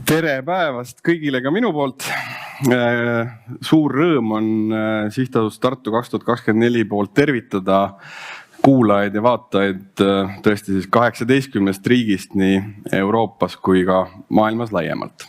Tere päevast kõigile ka minu poolt. Suur rõõm on Sihtasutus Tartu 2024 poolt tervitada kuulajaid ja vaatajaid tõesti siis 18 riigist nii Euroopas kui ka maailmas laiemalt.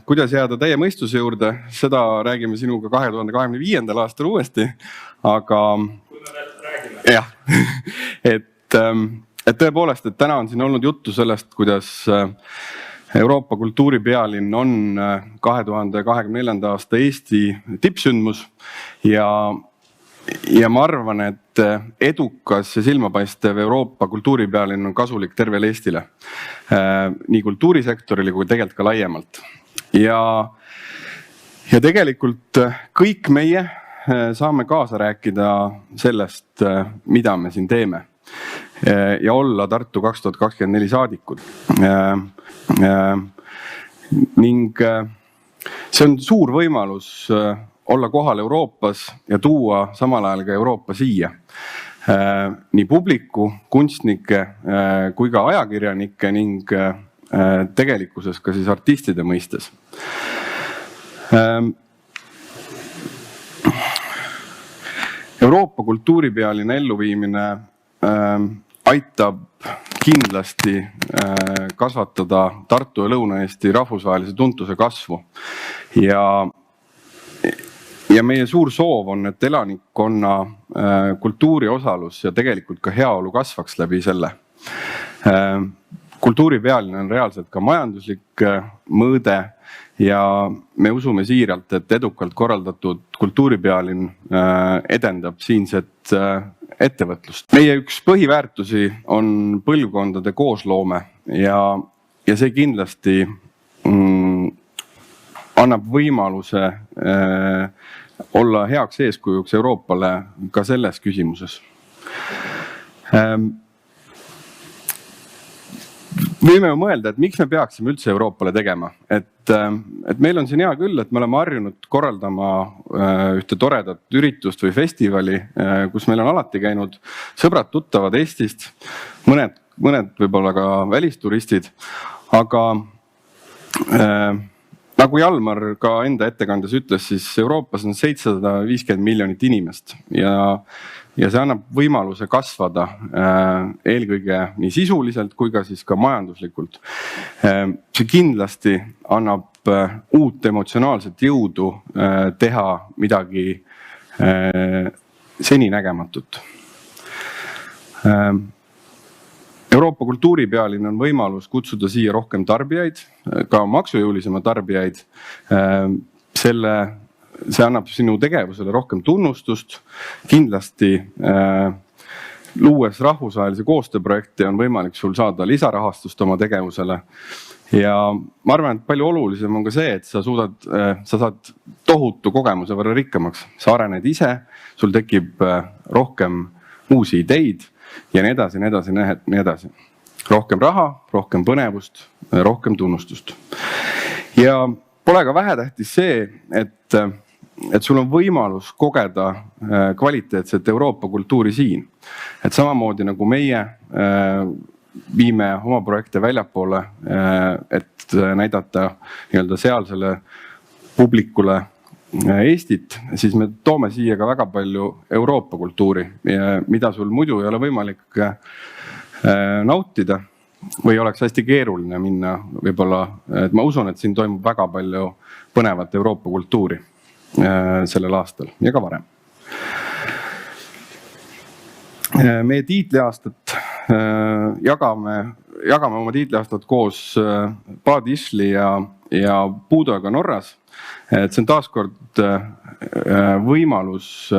Kuidas jääda täie mõistuse juurde, seda räägime sinuga 2025. aastal uuesti, aga jah, et tõepoolest, et täna on siin olnud juttu sellest, kuidas Euroopa kultuuripealinn on 2024. aasta Eesti tippsündmus ja ma arvan, et edukas ja silmapaistev Euroopa kultuuripealinn on kasulik tervele Eestile, nii kultuurisektorile kui tegelikult ka laiemalt. Ja tegelikult kõik meie saame kaasa rääkida sellest, mida me siin teeme ja olla Tartu 2024 saadikud. Ning see on suur võimalus olla kohal Euroopas ja tuua samal ajal ka Euroopa siia. Nii publiku, kunstnike kui ka ajakirjanike ning tegelikkuses ka siis artistide mõistes. Euroopa kultuuripealinna elluviimine aitab kindlasti kasvatada Tartu ja Lõuna-Eesti rahvusvahelise tuntuse kasvu. Ja meie suur soov on, et elanikkonna kultuuriosalus ja tegelikult ka heaolu kasvaks läbi selle. Kultuuripealinn on reaalselt ka majanduslik mõõde ja me usume siiralt, et edukalt korraldatud kultuuripealinn edendab siinset ettevõtlust. Meie üks põhiväärtusi on põlvkondade koosloome ja see kindlasti annab võimaluse olla heaks eeskujuks Euroopale ka selles küsimuses. Võime mõelda, et miks me peaksime üldse Euroopale tegema. Et meil on siin hea küll, et me oleme harjunud korraldama ühte toredat üritust või festivali, kus meil on alati käinud sõbrad tuttavad Eestist, mõned võib-olla ka välisturistid, aga nagu Jalmar ka enda ettekandes ütles, siis Euroopas on 750 miljonit inimest ja see annab võimaluse kasvada eelkõige nii sisuliselt kui ka siis ka majanduslikult. See kindlasti annab uut emotsionaalset jõudu teha midagi seninägematut. Euroopa kultuuripealinn on võimalus kutsuda siia rohkem tarbijaid, ka maksujõulisema tarbijaid. See annab sinu tegevusele rohkem tunnustust. Kindlasti luues rahvusvahelise koostööprojekti on võimalik sul saada lisarahastust oma tegevusele. Ja ma arvan, et palju olulisem on ka see, et sa saad tohutu kogemuse võrra rikkamaks. Sa arened ise, sul tekib rohkem uusi ideid ja nii edasi, nii edasi. Rohkem raha, rohkem põnevust, rohkem tunnustust. Ja pole ka vähetähtis see, et sul on võimalus kogeda kvaliteetset Euroopa kultuuri siin. Et samamoodi nagu meie viime oma projekte väljapoole, et näidata sealsele publikule Eestit, siis me toome siia ka väga palju Euroopa kultuuri, mida sul muidu ei ole võimalik nautida või oleks hästi keeruline minna võib-olla. Et ma usun, et siin toimub väga palju põnevat Euroopa kultuuri sellel aastal ja ka varem. Meie tiitliaastat jagame oma tiitliaastat koos Bad Ischli ja Budoga Norras. See on taaskord võimalus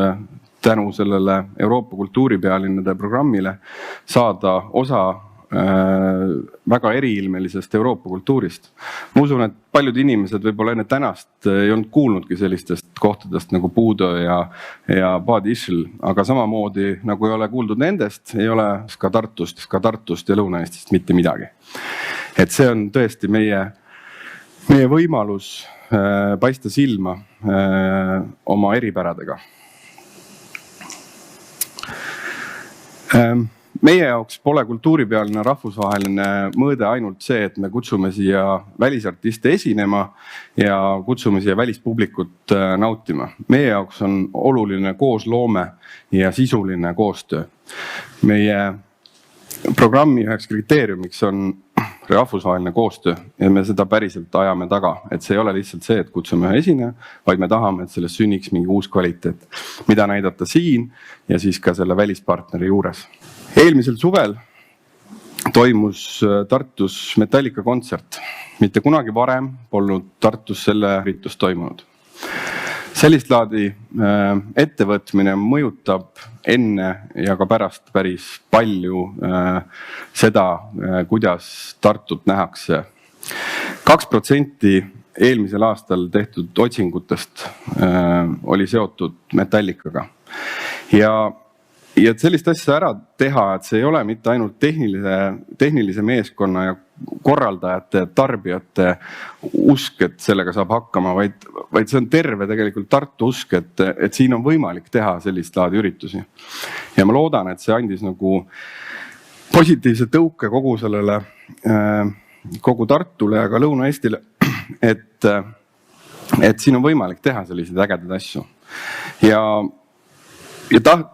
tänu sellele Euroopa kultuuripealinnade programmile saada osa väga eriilmelisest Euroopa kultuurist. Ma usun, et paljud inimesed võib-olla enne tänast ei olnud kuulnudki sellistest kohtadest nagu Budo ja Bad Ischl, aga samamoodi nagu ei ole kuuldud nendest, ei ole ka Tartust ja Lõuna-Eestist mitte midagi. Et see on tõesti meie võimalus paista silma oma eripäradega. meie jaoks pole kultuuripealinna rahvusvaheline mõõde ainult see, et me kutsume siia välisartiste esinema ja kutsume siia välispublikut nautima. Meie jaoks on oluline koosloome ja sisuline koostöö. Meie programmi üheks kriteeriumiks on rahvusvaheline koostöö ja me seda päriselt ajame taga, et see ei ole lihtsalt see, et kutsume ühe esineja, vaid me tahame, et sellest sünniks mingi uus kvaliteet, mida näidata siin ja siis ka selle välispartneri juures. Eelmisel suvel toimus Tartus Metallica kontsert. Mitte kunagi varem polnud Tartus selle üritus toimunud. Sellist laadi ettevõtmine mõjutab enne ja ka pärast päris palju seda, kuidas Tartut nähakse. 2% eelmisel aastal tehtud otsingutest oli seotud Metallicaga. Ja sellist asja ära teha, et see ei ole mitte ainult tehnilise meeskonna ja korraldajate, tarbijate usk, et sellega saab hakkama, vaid see on terve tegelikult Tartu usk, et siin on võimalik teha sellist laadi üritusi. Ja ma loodan, et see andis nagu positiivse tõuke kogu sellele, kogu Tartule ja ka Lõuna-Eestile, et siin on võimalik teha selliseid ägedaid asju. Ja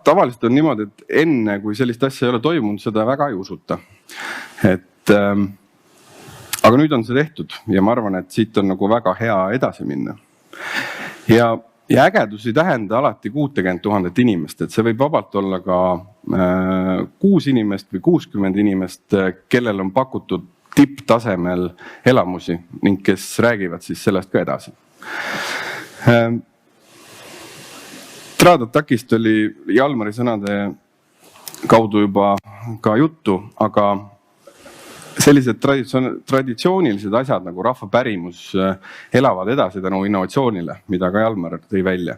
tavaliselt on niimoodi, et enne kui sellist asja ei ole toimunud, seda väga ei usuta. Aga nüüd on see tehtud ja ma arvan, et siit on nagu väga hea edasi minna. Ja ägedus ei tähenda alati 60 000 inimest, et see võib vabalt olla ka 6 inimest või 60 inimest, kellel on pakutud tipptasemel elamusi ning kes räägivad siis sellest ka edasi. Tradatakist oli Jalmari sõnade kaudu juba ka juttu, aga sellised traditsioonilised asjad nagu rahvapärimus elavad edasi tänu innovatsioonile, mida ka Jalmar tõi välja.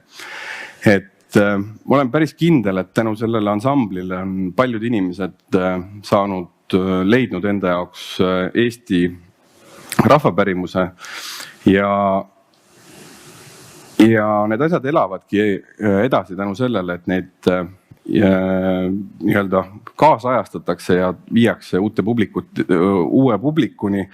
Ma olen päris kindel, et tänu sellele ansamblile on paljud inimesed leidnud enda jaoks Eesti rahvapärimuse ja need asjad elavadki edasi tänu sellele, et neid nii-öelda kaasajastatakse ja viiakse uue publikuni,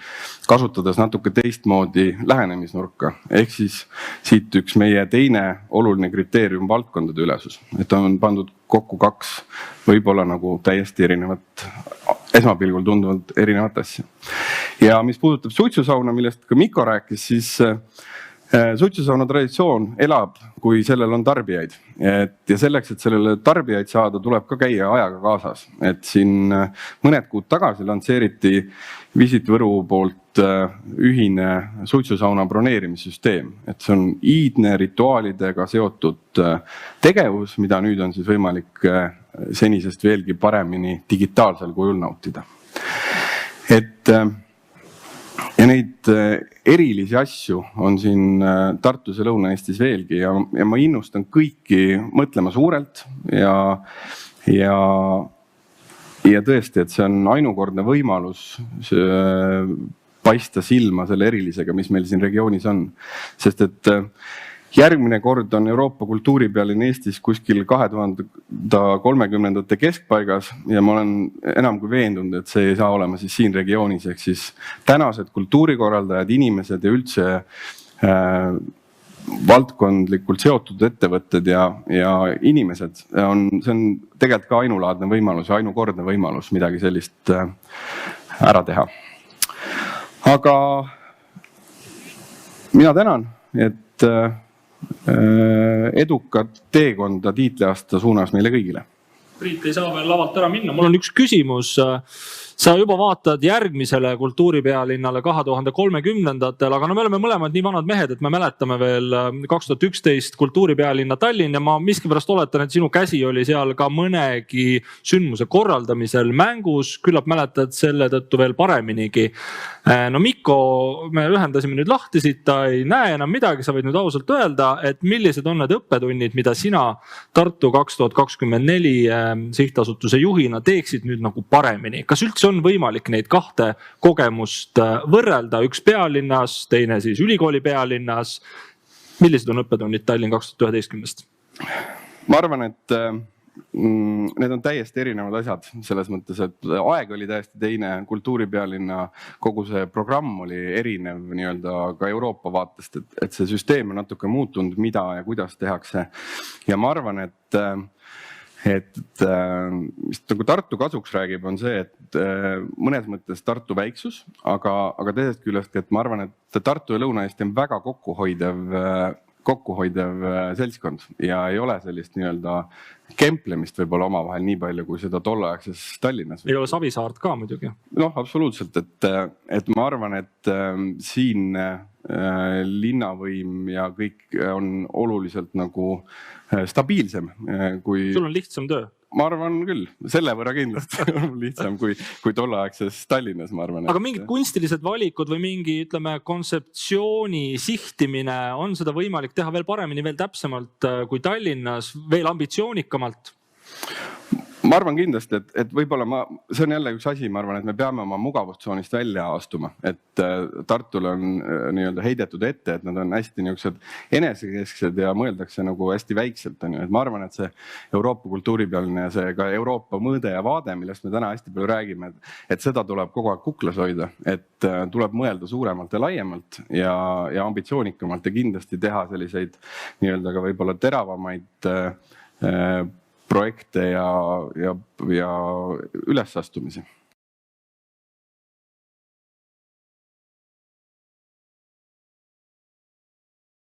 kasutades natuke teistmoodi lähenemisnurka. Ehk siis siit üks meie teine oluline kriteerium valdkondade ülesus, et on pandud kokku 2 võib-olla nagu täiesti erinevat, esmapilgul tunduvalt erinevat asja. Ja mis puudutab suitsusauna, millest ka Mikko rääkis, siis suitsusauna traditsioon elab, kui sellel on tarbijaid. Ja selleks, et sellele tarbijaid saada, tuleb ka käia ajaga kaasas. Et siin mõned kuud tagasi lansseeriti Visit Võru poolt ühine suitsusauna broneerimissüsteem. Et see on iidne rituaalidega seotud tegevus, mida nüüd on siis võimalik senisest veelgi paremini digitaalsel kujul nautida. Ja neid erilisi asju on siin Tartus ja Lõuna-Eestis veelgi ja ma innustan kõiki mõtlema suurelt ja tõesti, et see on ainukordne võimalus paista silma selle erilisega, mis meil siin regioonis on. Sest et järgmine kord on Euroopa kultuuripealinn Eestis kuskil 2030. keskpaigas ja ma olen enam kui veendunud, et see ei saa olema siis siin regioonis. Ehk siis tänased kultuurikorraldajad, inimesed ja üldse valdkondlikult seotud ettevõtted ja inimesed, see on tegelikult ka ainulaadne võimalus ja ainukordne võimalus midagi sellist ära teha. Aga mina tänan, et edukat teekonda tiitliaasta suunas meile kõigile. Priit ei saa veel lavalt ära minna. Mul on üks küsimus. Sa juba vaatad järgmisele kultuuripealinnale 2030-ndatel, aga me oleme mõlemad nii vanad mehed, et me mäletame veel 2011 kultuuripealinna Tallinn ja ma miskipärast oletan, et sinu käsi oli seal ka mõnegi sündmuse korraldamisel mängus. Küllap mäletad selle tõttu veel pareminigi. No Mikko, me ühendasime nüüd lahti siit, ta ei näe enam midagi, sa võid nüüd ausalt öelda, et millised on need õppetunnid, mida sina Tartu 2024 sihtasutuse juhina teeksid nüüd nagu paremini. Kas üldse on võimalik neid 2 kogemust võrrelda, üks pealinnas, teine siis ülikooli pealinnas? Millised on õppetunnid Tallinn 2011? Ma arvan, et need on täiesti erinevad asjad selles mõttes, et aeg oli täiesti teine, kultuuripealinna kogu see programm oli erinev nii-öelda ka Euroopa vaatest, et see süsteem on natuke muutunud, mida ja kuidas tehakse. Ja ma arvan, et mis nagu Tartu kasuks räägib, on see, et mõnes mõttes Tartu väiksus, aga teisest küljest, et ma arvan, et Tartu ja Lõuna-Eesti on väga kokkuhoidev seltskond ja ei ole sellist nii-öelda kemplemist võib-olla omavahel nii palju, kui seda tolleaegses Tallinnas. Ei ole Savisaart ka muidugi. Noh, absoluutselt, et ma arvan, et siin linnavõim ja kõik on oluliselt nagu stabiilsem kui... Sul on lihtsam töö? Ma arvan küll, selle võrra kindlasti on lihtsam kui tolleaegses Tallinnas, ma arvan. Aga mingid kunstilised valikud või mingi, ütleme, kontseptsiooni sihtimine, on seda võimalik teha veel paremini, veel täpsemalt kui Tallinnas, veel ambitsioonikamalt? Ma arvan kindlasti, et võib-olla see on jälle üks asi, ma arvan, et me peame oma mugavustsoonist välja astuma, et Tartule on nii-öelda heidetud ette, et nad on hästi niisugused enesekesksed ja mõeldakse nagu hästi väikselt. Et ma arvan, et see Euroopa kultuuripealine ja see ka Euroopa mõõde ja vaade, millest me täna hästi palju räägime, et seda tuleb kogu aeg kuklas hoida, et tuleb mõelda suuremalt ja laiemalt ja ambitsioonikamalt ja kindlasti teha selliseid nii-öelda ka võib-olla teravamaid projekte ja ülesastumisi.